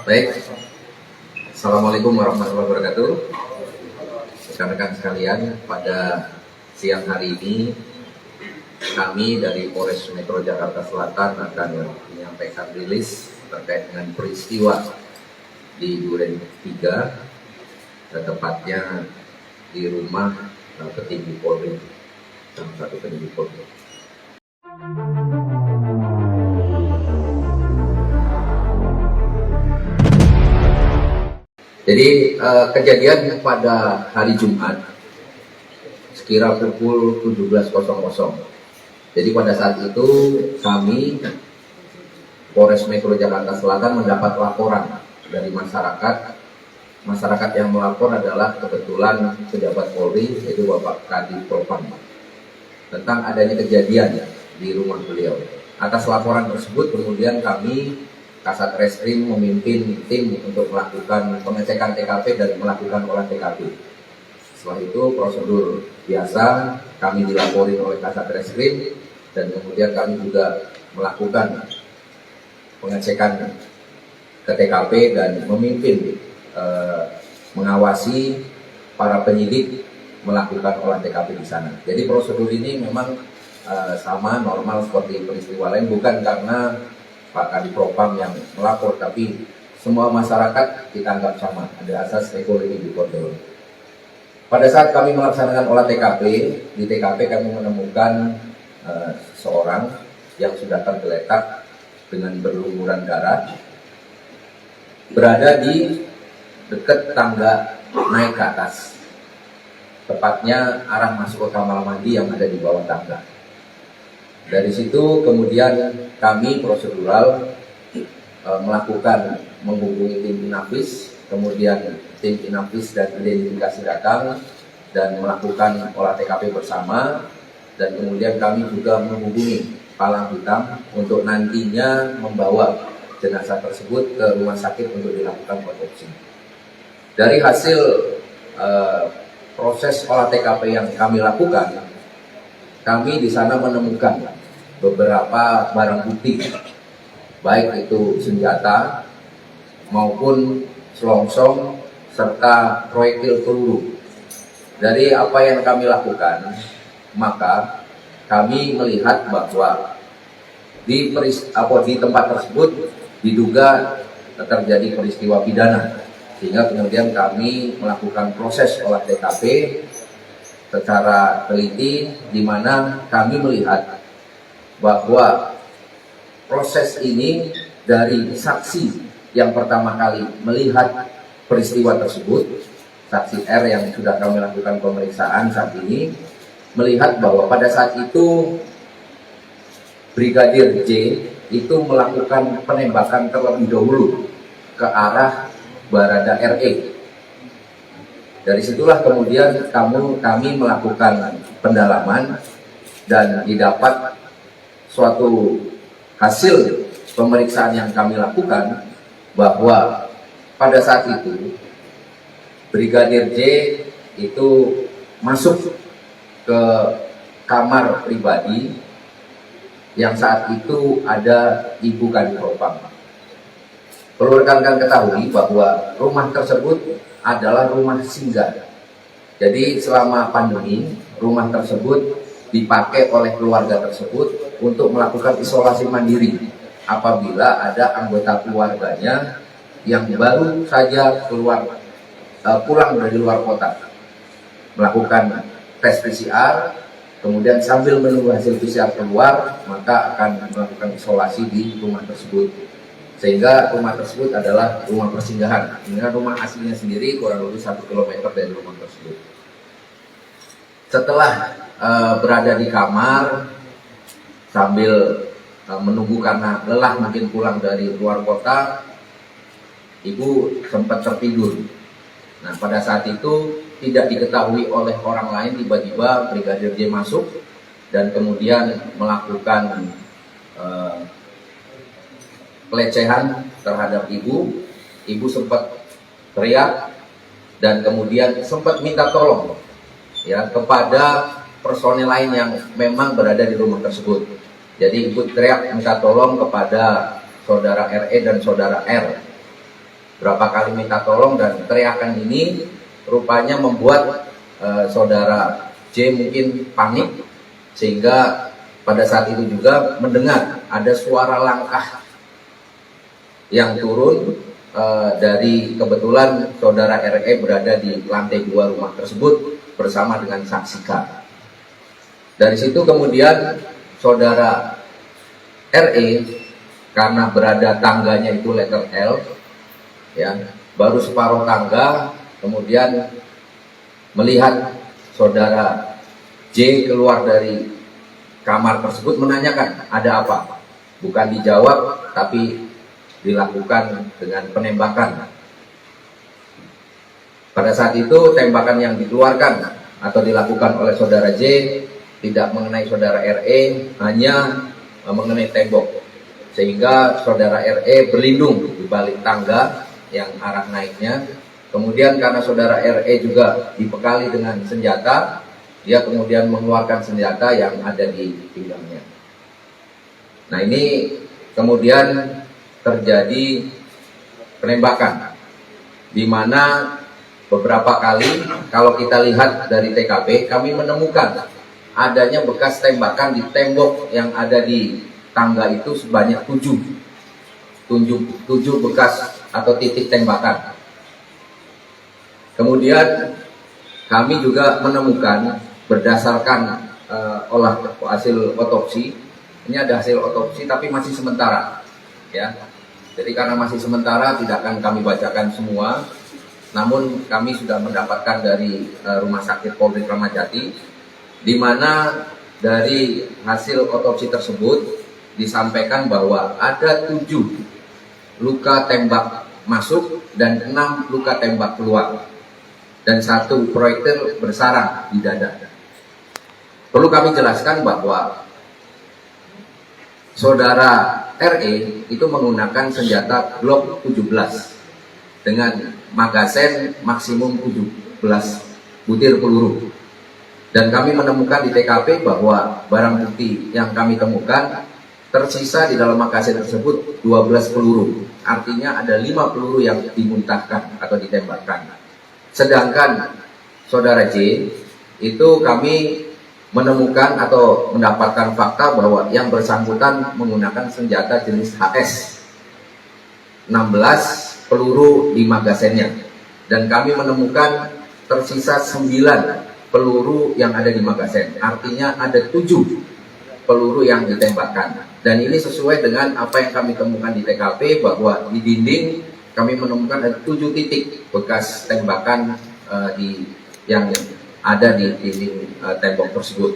Baik, Assalamualaikum warahmatullahi wabarakatuh. Rekan-rekan sekalian, pada siang hari ini kami dari Polres Metro Jakarta Selatan akan menyampaikan rilis terkait dengan peristiwa di Duren 3, tepatnya di rumah petinggi Polri, salah satu petinggi Polri. Jadi kejadian pada hari Jumat sekira pukul 17.00. Jadi pada saat itu kami Polres Metro Jakarta Selatan mendapat laporan dari masyarakat. Masyarakat yang melapor adalah kebetulan pejabat Polri, yaitu Bapak Kadif Propam, tentang adanya kejadian di rumah beliau. Atas laporan tersebut kemudian kami Kasat Reskrim memimpin tim untuk melakukan pengecekan TKP dan melakukan olah TKP. Setelah itu prosedur biasa kami dilaporin oleh Kasat Reskrim dan kemudian kami juga melakukan pengecekan ke TKP dan memimpin mengawasi para penyidik melakukan olah TKP di sana. Jadi prosedur ini memang sama normal seperti peristiwa lain, bukan karena Pak Kadif Propam yang melapor, tapi semua masyarakat kita anggap sama, ada asas equality before the law. Pada saat kami melaksanakan olah TKP, di TKP kami menemukan seorang yang sudah tergeletak dengan berlumuran darah, berada di dekat tangga naik ke atas, tepatnya arah masuk ke kamar mandi yang ada di bawah tangga. Dari situ kemudian kami prosedural melakukan menghubungi tim Inafis, kemudian tim Inafis dan identifikasi datang dan melakukan olah TKP bersama, dan kemudian kami juga menghubungi Palang Hitam untuk nantinya membawa jenazah tersebut ke rumah sakit untuk dilakukan otopsi. Dari hasil proses olah TKP yang kami lakukan, kami di sana menemukan beberapa barang bukti, baik itu senjata maupun selongsong serta proyektil peluru. Dari apa yang kami lakukan, maka kami melihat bahwa di tempat tersebut diduga terjadi peristiwa pidana, sehingga kemudian kami melakukan proses olah TKP secara teliti, di mana kami melihat bahwa proses ini dari saksi yang pertama kali melihat peristiwa tersebut, saksi R yang sudah kami lakukan pemeriksaan saat ini, melihat bahwa pada saat itu Brigadir J itu melakukan penembakan terlebih dahulu ke arah Barada RE. Dari situlah kemudian kami melakukan pendalaman dan didapat suatu hasil pemeriksaan yang kami lakukan bahwa pada saat itu Brigadir J itu masuk ke kamar pribadi yang saat itu ada Ibu Kadif Propam. Perlu rekan-rekan ketahui bahwa rumah tersebut adalah rumah singgah. Jadi selama pandemi, rumah tersebut dipakai oleh keluarga tersebut untuk melakukan isolasi mandiri apabila ada anggota keluarganya yang baru saja pulang dari luar kota, melakukan tes PCR, kemudian sambil menunggu hasil PCR keluar, maka akan melakukan isolasi di rumah tersebut. Sehingga rumah tersebut adalah rumah persinggahan, dengan rumah aslinya sendiri kurang lebih 1 km dari rumah tersebut. Setelah berada di kamar sambil menunggu karena lelah mungkin pulang dari luar kota, Ibu sempat tertidur. Nah, pada saat itu tidak diketahui oleh orang lain, tiba-tiba Brigadir J masuk dan kemudian melakukan pelecehan terhadap Ibu. Ibu sempat teriak dan kemudian sempat minta tolong ya kepada personel lain yang memang berada di rumah tersebut. Jadi Ibu teriak minta tolong kepada saudara RE dan saudara R. berapa kali minta tolong, dan teriakan ini rupanya membuat saudara J mungkin panik, sehingga pada saat itu juga mendengar ada suara langkah yang turun dari, kebetulan saudara RE berada di lantai 2 rumah tersebut bersama dengan saksi K. Dari situ kemudian saudara RE, karena berada tangganya itu letter L, ya, baru separuh tangga, kemudian melihat saudara J keluar dari kamar tersebut, menanyakan ada apa. Bukan dijawab, tapi dilakukan dengan penembakan. Pada saat itu tembakan yang dikeluarkan atau dilakukan oleh saudara J tidak mengenai saudara RE, hanya mengenai tembok, sehingga saudara RE berlindung di balik tangga yang arah naiknya. Kemudian karena saudara RE juga dibekali dengan senjata, dia kemudian mengeluarkan senjata yang ada di pinggangnya. Nah, ini kemudian terjadi penembakan, di mana beberapa kali kalau kita lihat dari TKP, kami menemukan adanya bekas tembakan di tembok yang ada di tangga itu sebanyak 7 bekas atau titik tembakan. Kemudian kami juga menemukan berdasarkan hasil otopsi, ini ada hasil otopsi tapi masih sementara, ya. Jadi karena masih sementara tidak akan kami bacakan semua, namun kami sudah mendapatkan dari Rumah Sakit Polri Kramat Jati, di mana dari hasil otopsi tersebut disampaikan bahwa ada 7 luka tembak masuk dan 6 luka tembak keluar, dan 1 proyektil bersarang di dada. Perlu kami jelaskan bahwa saudara RE itu menggunakan senjata Glock 17 dengan magazen maksimum 17 butir peluru. Dan kami menemukan di TKP bahwa barang bukti yang kami temukan tersisa di dalam magazen tersebut 12 peluru. Artinya ada 5 peluru yang dimuntahkan atau ditembakkan. Sedangkan saudara J itu kami menemukan atau mendapatkan fakta bahwa yang bersangkutan menggunakan senjata jenis HS, 16 peluru di magazennya, dan kami menemukan tersisa 9 peluru yang ada di magazen. Artinya ada 7 peluru yang ditembakkan. Dan ini sesuai dengan apa yang kami temukan di TKP, bahwa di dinding kami menemukan ada 7 titik bekas tembakan yang ada di dinding tembok tersebut.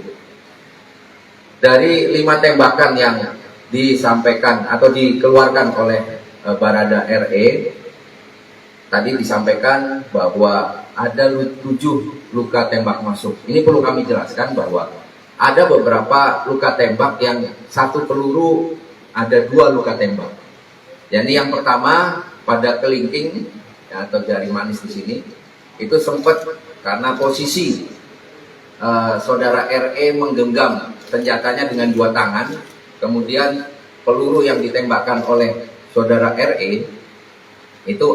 Dari 5 tembakan yang disampaikan atau dikeluarkan oleh Barada RE, tadi disampaikan bahwa ada 7 luka tembak masuk. Ini perlu kami jelaskan bahwa ada beberapa luka tembak yang 1 peluru ada 2 luka tembak. Jadi yang pertama pada kelingking atau jari manis di sini itu sempat karena posisi saudara RE menggenggam senjatanya dengan 2 tangan, kemudian peluru yang ditembakkan oleh saudara RE itu,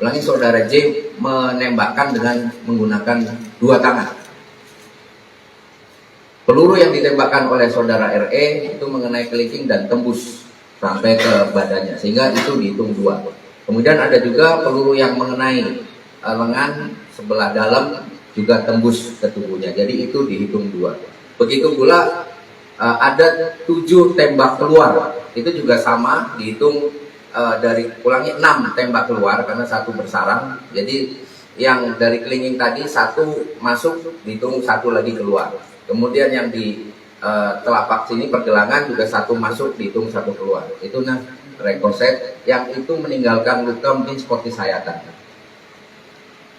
ulangi, saudara J menembakkan dengan menggunakan 2 tangan. Peluru yang ditembakkan oleh saudara RE itu mengenai kelingking dan tembus sampai ke badannya, sehingga itu dihitung 2. Kemudian ada juga peluru yang mengenai lengan sebelah dalam juga tembus ke tubuhnya, jadi itu dihitung 2. Begitu pula ada 7 tembak keluar, itu juga sama dihitung dari, ulangi, 6 tembak keluar karena 1 bersarang. Jadi yang dari kelingking tadi 1 masuk dihitung, 1 lagi keluar. Kemudian yang di telapak sini pergelangan juga 1 masuk dihitung, 1 keluar. Itu rekoset yang itu meninggalkan luka mungkin seperti sayatan.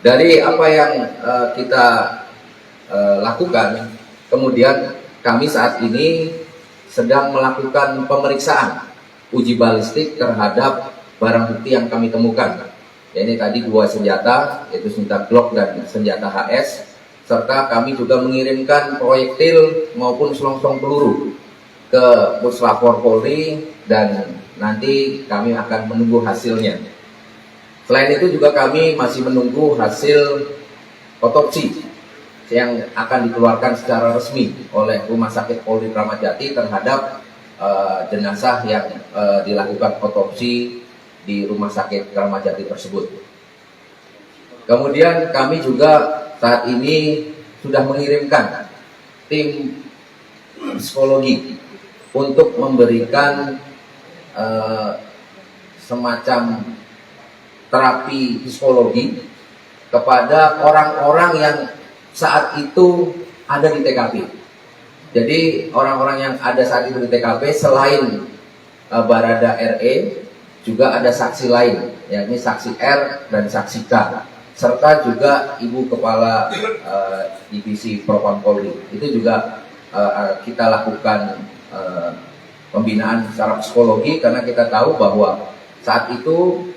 Dari apa yang kita lakukan, kemudian kami saat ini sedang melakukan pemeriksaan uji balistik terhadap barang bukti yang kami temukan. Ya, ini tadi 2 senjata, yaitu senjata Glock dan senjata HS, serta kami juga mengirimkan proyektil maupun selongsong peluru ke Puslapor Polri, dan nanti kami akan menunggu hasilnya. Selain itu juga kami masih menunggu hasil otopsi yang akan dikeluarkan secara resmi oleh Rumah Sakit Polri Kramat Jati terhadap jenazah yang dilakukan otopsi di Rumah Sakit Kramat Jati tersebut. Kemudian kami juga saat ini sudah mengirimkan tim psikologi untuk memberikan semacam terapi psikologi kepada orang-orang yang saat itu ada di TKP. Jadi orang-orang yang ada saat itu di TKP selain Barada RE juga ada saksi lain, yakni saksi R dan saksi K, serta juga Ibu Kepala Divisi Propam Polri. Itu juga kita lakukan pembinaan secara psikologi karena kita tahu bahwa saat itu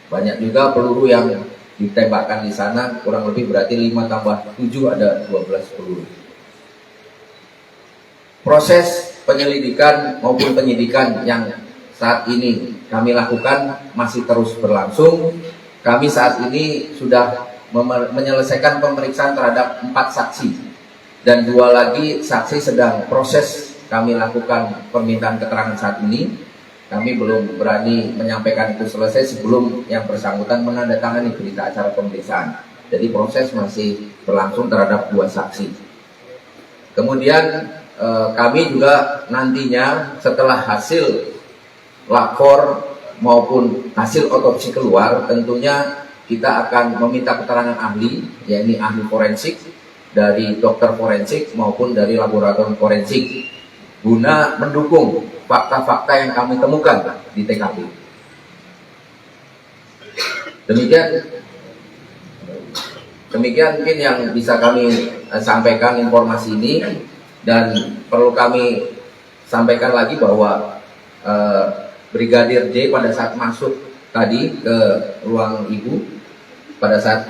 banyak juga peluru yang ditembakkan di sana, kurang lebih berarti 5 tambah 7 ada 12 peluru. Proses penyelidikan maupun penyidikan yang saat ini kami lakukan masih terus berlangsung. Kami saat ini sudah menyelesaikan pemeriksaan terhadap 4 saksi dan 2 lagi saksi sedang proses kami lakukan permintaan keterangan saat ini. Kami belum berani menyampaikan itu selesai sebelum yang bersangkutan menandatangani berita acara pemeriksaan. Jadi proses masih berlangsung terhadap 2 saksi. Kemudian kami juga nantinya setelah hasil lapor maupun hasil otopsi keluar, tentunya kita akan meminta keterangan ahli, yakni ahli forensik dari dokter forensik maupun dari laboratorium forensik, guna mendukung fakta-fakta yang kami temukan di TKP. Demikian mungkin yang bisa kami sampaikan informasi ini, dan perlu kami sampaikan lagi bahwa Brigadir J pada saat masuk tadi ke ruang ibu, pada saat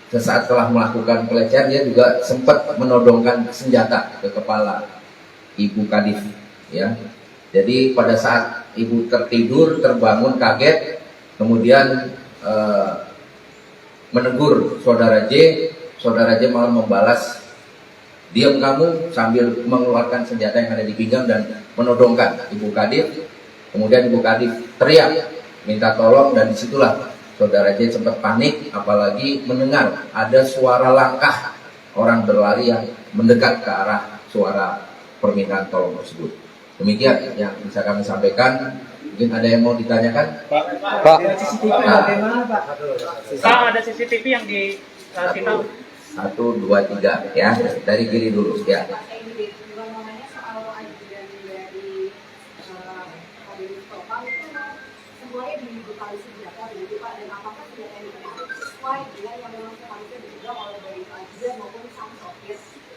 sesaat telah melakukan pelecehan, dia juga sempat menodongkan senjata ke kepala Ibu Kadif, ya. Jadi pada saat ibu tertidur, terbangun kaget, kemudian menegur saudara J malah membalas, "Diam kamu," sambil mengeluarkan senjata yang ada di pinggang dan menodongkan Ibu Kadif. Kemudian Ibu Kadif teriak minta tolong, dan disitulah saudara J sempat panik, apalagi mendengar ada suara langkah orang berlari yang mendekat ke arah suara permintaan tolong tersebut. Demikian yang bisa kami sampaikan. Mungkin ada yang mau ditanyakan? Pak. CCTV bagaimana, Pak? Pak, ada CCTV yang di kita. 1, 2, 3 ya, dari kiri dulu ya.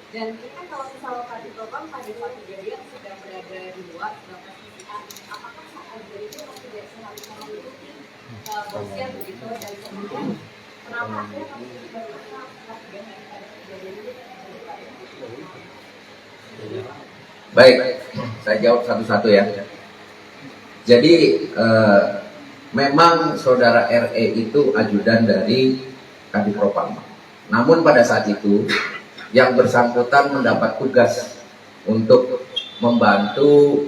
Dan ini kan kalau misalnya Kadif Propam pada saat kejadian sudah berada di luar, sudah pastikan apakah saat kejadian itu tidak seharusnya mengikuti proses begitu, dan kemudian kenapa akhirnya kami baru saat kejadian itu? Baik, saya jawab satu-satu ya. Jadi memang saudara RE itu ajudan dari Kadif Propam. Namun pada saat itu yang bersangkutan mendapat tugas untuk membantu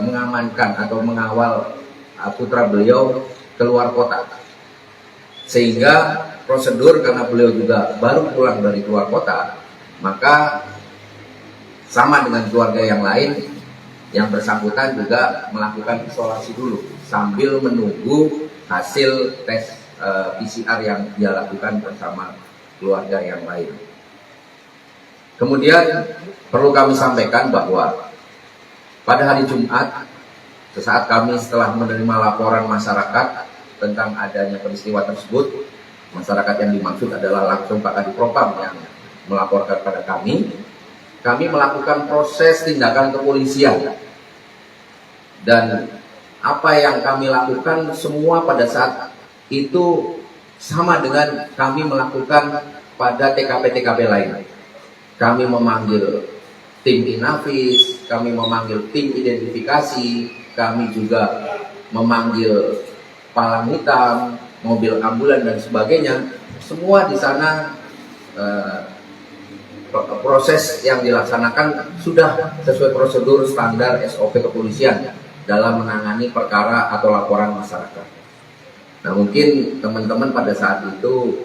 mengamankan atau mengawal putra beliau keluar kota, sehingga prosedur karena beliau juga baru pulang dari keluar kota, maka sama dengan keluarga yang lain, yang bersangkutan juga melakukan isolasi dulu sambil menunggu hasil tes PCR yang dia lakukan bersama keluarga yang lain. Kemudian perlu kami sampaikan bahwa pada hari Jumat, sesaat kami setelah menerima laporan masyarakat tentang adanya peristiwa tersebut, masyarakat yang dimaksud adalah langsung Pak Kadif Propam yang melaporkan pada kami melakukan proses tindakan kepolisian. Dan apa yang kami lakukan semua pada saat itu sama dengan kami melakukan pada TKP-TKP lain. Kami memanggil tim Inavis, kami memanggil tim identifikasi, kami juga memanggil palang hitam, mobil ambulan dan sebagainya, semua di sana proses yang dilaksanakan sudah sesuai prosedur standar SOP kepolisian dalam menangani perkara atau laporan masyarakat. Nah, mungkin teman-teman pada saat itu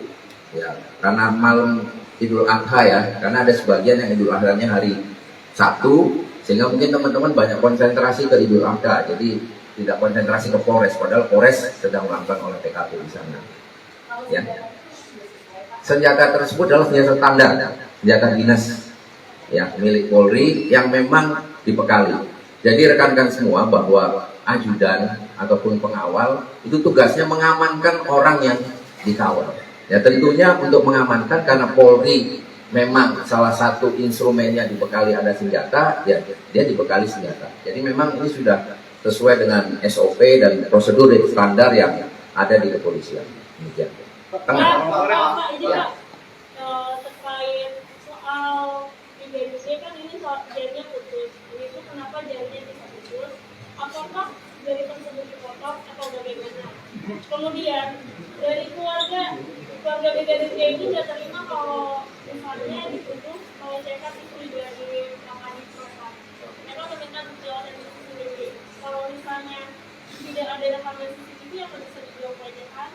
ya karena malam Idul Adha ya, karena ada sebagian yang Idul Adha-nya hari Sabtu, sehingga mungkin teman-teman banyak konsentrasi ke Idul Adha, jadi tidak konsentrasi ke Polres, padahal Polres sedang melakukan olah TKP di sana. Ya. Senjata tersebut adalah senjata standar, senjata dinas ya milik Polri yang memang dibekali. Jadi rekan-rekan semua bahwa ajudan ataupun pengawal itu tugasnya mengamankan orang yang dikawal. Ya tentunya untuk mengamankan karena Polri memang salah satu instrumennya dibekali ada senjata, ya dia dibekali senjata. Jadi memang ini sudah sesuai dengan SOP dan prosedur standar yang ada di kepolisian. Demikian. Tengah. Pak, ini Pak, terkait soal Brigadir J kan ini soal jarinya putus. Ini tuh kenapa jarinya bisa putus? Apakah jari tersebut dipotong atau bagaimana? Kemudian dari keluarga Brigadir J ini tidak terima kalau misalnya dituduh melecehkan istri dari Kapani Propam. Mereka meminta penjelasan itu sendiri. Kalau misalnya tidak ada rekaman CCTV yang bisa dibilang pelecehan.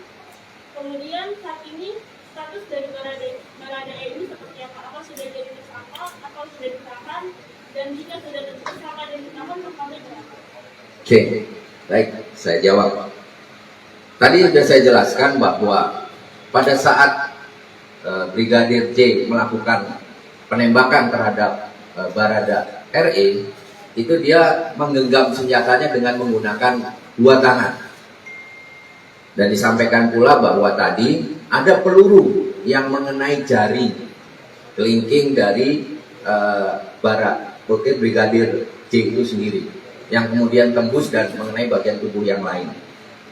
Kemudian saat ini status dari Baradae ini seperti apa? Apa sudah jadi tersangka atau sudah ditahan? Dan jika sudah tersangka dan ditahan, rekamannya berapa? Oke, baik, saya jawab. Tadi sudah saya jelaskan bahwa pada saat Brigadir J melakukan penembakan terhadap Barada RE, itu dia menggenggam senjatanya dengan menggunakan dua tangan. Dan disampaikan pula bahwa tadi ada peluru yang mengenai jari kelingking dari Brigadir J itu sendiri, yang kemudian tembus dan mengenai bagian tubuh yang lain.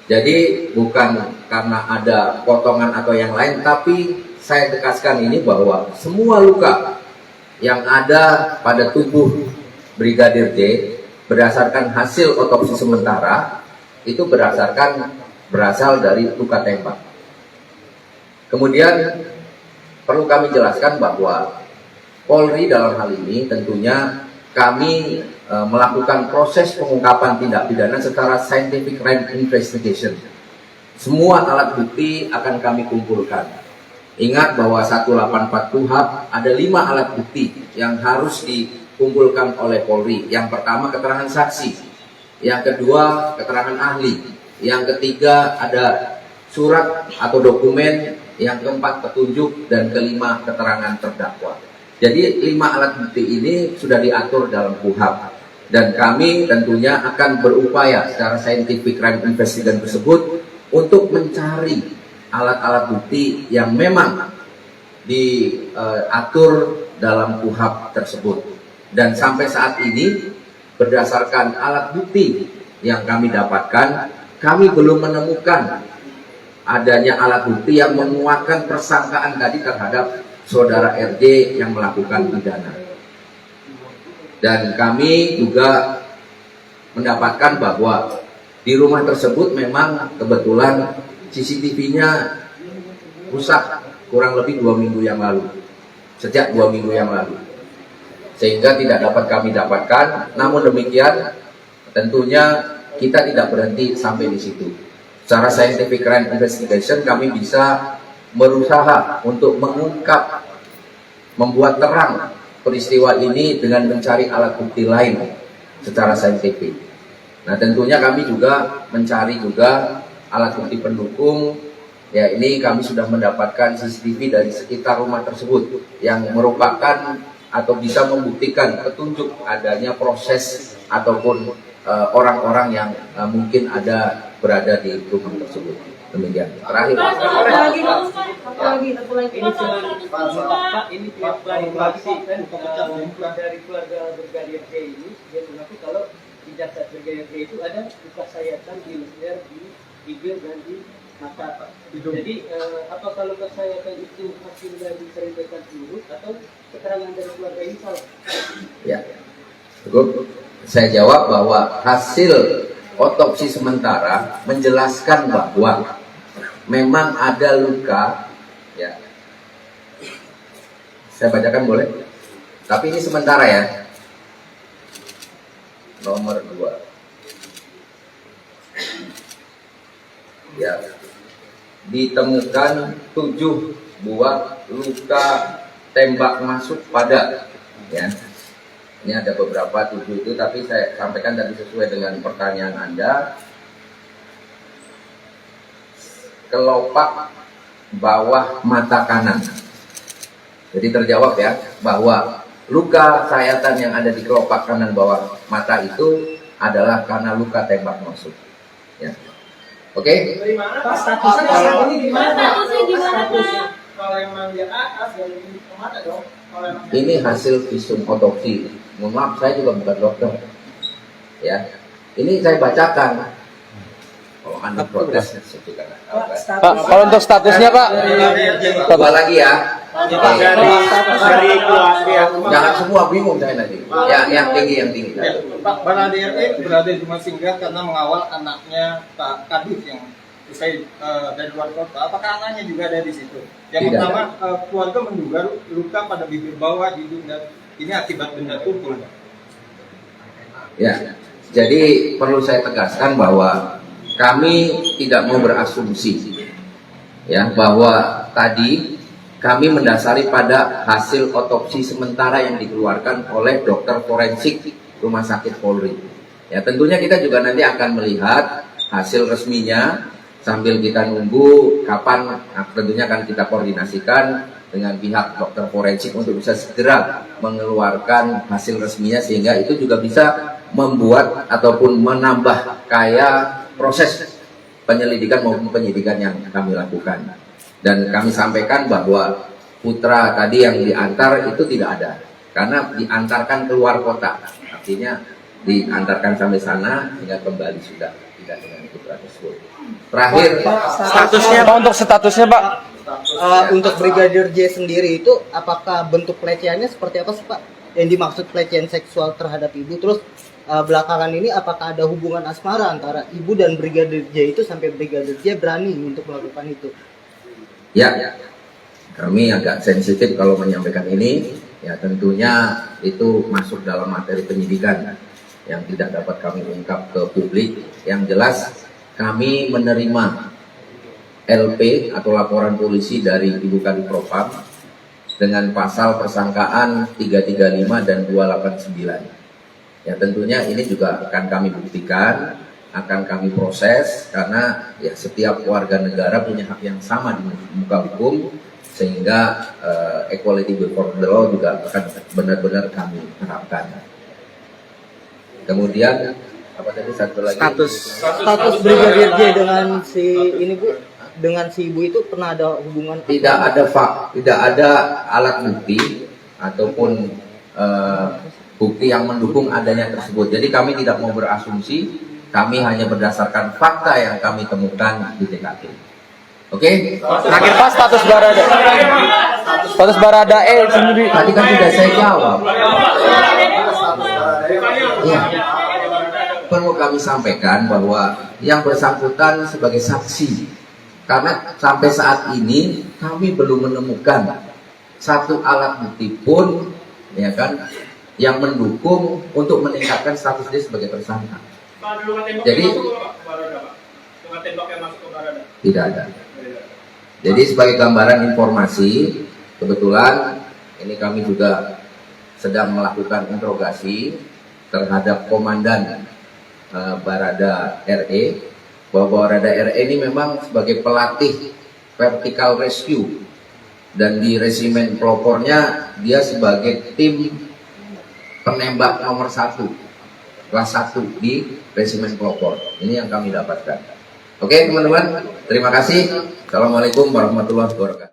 Jadi bukan karena ada potongan atau yang lain, tapi saya tegaskan ini bahwa semua luka yang ada pada tubuh Brigadir J berdasarkan hasil otopsi sementara itu berasal dari luka tembak. Kemudian perlu kami jelaskan bahwa Polri dalam hal ini tentunya kami melakukan proses pengungkapan tindak pidana secara scientific crime investigation. Semua alat bukti akan kami kumpulkan. Ingat bahwa 184 KUHP ada 5 alat bukti yang harus dikumpulkan oleh Polri. Yang pertama keterangan saksi, yang kedua keterangan ahli, yang ketiga ada surat atau dokumen, yang keempat petunjuk, dan kelima keterangan terdakwa. Jadi 5 alat bukti ini sudah diatur dalam KUHP, dan kami tentunya akan berupaya secara scientific crime investigation tersebut untuk mencari alat-alat bukti yang memang diatur dalam KUHP tersebut. Dan sampai saat ini berdasarkan alat bukti yang kami dapatkan, kami belum menemukan adanya alat bukti yang menguatkan persangkaan tadi terhadap saudara RJ yang melakukan pidana. Dan kami juga mendapatkan bahwa di rumah tersebut memang kebetulan CCTV-nya rusak kurang lebih 2 minggu yang lalu. Sejak 2 minggu yang lalu. Sehingga tidak dapat kami dapatkan. Namun demikian tentunya kita tidak berhenti sampai di situ. Secara scientific crime investigation kami bisa berusaha untuk mengungkap, membuat terang peristiwa ini dengan mencari alat bukti lain secara saintifik. Nah tentunya kami juga mencari juga alat bukti pendukung. Ya ini kami sudah mendapatkan CCTV dari sekitar rumah tersebut yang merupakan atau bisa membuktikan petunjuk adanya proses ataupun orang-orang yang mungkin ada berada di rumah tersebut. Demikian. Terakhir. Ini klarifikasi dari keluarga Brigadir J ini, dia mengaku kalau di jasad Brigadir J itu ada luka sayatan di leher, di bibir dan di mata. Jadi apakah luka sayatan itu hasil dari serbetan peluru atau keterangan dari keluarga ini salah? Ya, cukup. Saya jawab bahwa hasil otopsi sementara menjelaskan bahwa memang ada luka, ya. Saya bacakan boleh? Tapi ini sementara ya. Nomor 2. Ya. Ditemukan 7 buah luka tembak masuk pada, ya. Ini ada beberapa 7 itu, tapi saya sampaikan tadi sesuai dengan pertanyaan Anda. Kelopak bawah mata kanan. Jadi terjawab ya, bahwa luka sayatan yang ada di kelopak kanan bawah mata itu adalah karena luka tembak masuk. Ya. Oke? Statusnya ini gimana? Statusnya gimana, Pak? Kalau emang di atas dan di kemana dong? Kalau emang Ini hasil visum otopsi. Mohon maaf, saya juga bukan dokter. Ya, ini saya bacakan. Kalau Anda protes, saya juga nggak tahu, kan? Pak, kalau untuk statusnya Pak, Coba lagi ya. Dari keluarga. Jangan semua bingung saya nanti. Ya, yang tinggi. Pak Barada berada di rumah singgah karena mengawal anaknya Pak Kadif yang usai dari luar kota. Apakah anaknya juga ada di situ? Yang Tidak. pertama, keluarga menduga luka pada bibir bawah, hidung, dan ini akibat benda tumpul. Ya, jadi perlu saya tegaskan bahwa kami tidak mau berasumsi, ya, bahwa tadi kami mendasari pada hasil otopsi sementara yang dikeluarkan oleh dokter forensik Rumah Sakit Polri. Ya, tentunya kita juga nanti akan melihat hasil resminya sambil kita nunggu kapan. Nah, tentunya akan kita koordinasikan dengan pihak dokter forensik untuk bisa segera mengeluarkan hasil resminya, sehingga itu juga bisa membuat ataupun menambah kaya proses penyelidikan maupun penyidikan yang kami lakukan. Dan kami sampaikan bahwa putra tadi yang diantar itu tidak ada, karena diantarkan keluar kota, artinya diantarkan sampai sana hingga kembali sudah tidak dengan putra tersebut. Terakhir, statusnya Pak, untuk statusnya Pak. Untuk Brigadir J sendiri itu apakah bentuk pelecehannya seperti apa sih Pak? Yang dimaksud pelecehan seksual terhadap ibu, terus belakangan ini apakah ada hubungan asmara antara ibu dan Brigadir J itu sampai Brigadir J berani untuk melakukan itu? ya, kami agak sensitif kalau menyampaikan ini. Ya, tentunya itu masuk dalam materi penyidikan yang tidak dapat kami ungkap ke publik. Yang jelas kami menerima LP atau laporan polisi dari Ibu Kadipropam dengan pasal persangkaan 335 dan 289. Ya, tentunya ini juga akan kami buktikan, akan kami proses, karena ya setiap warga negara punya hak yang sama di muka hukum, sehingga equality before the law juga akan benar-benar kami terapkan. Kemudian apa tadi satu lagi? Status Brigadir J dengan si ini Bu, dengan si ibu itu pernah ada hubungan? Tidak ada alat bukti ataupun bukti yang mendukung adanya tersebut. Jadi kami tidak mau berasumsi, kami hanya berdasarkan fakta yang kami temukan di TKP. Oke? Terakhir Pak, status Barada sendiri. Tadi kan sudah saya jawab. Ya. Perlu kami sampaikan bahwa yang bersangkutan sebagai saksi, karena sampai saat ini kami belum menemukan satu alat bukti pun, ya kan, yang mendukung untuk meningkatkan status dia sebagai tersangka. Jadi tidak ada. Jadi sebagai gambaran informasi, kebetulan ini kami juga sedang melakukan interogasi terhadap komandan Barada RE, bahwa Barada RE ini memang sebagai pelatih vertical rescue, dan di resimen pelopornya dia sebagai tim penembak nomor 1 kelas 1 di resimen pelopor. Ini yang kami dapatkan. Oke teman-teman, terima kasih. Assalamualaikum warahmatullahi wabarakatuh.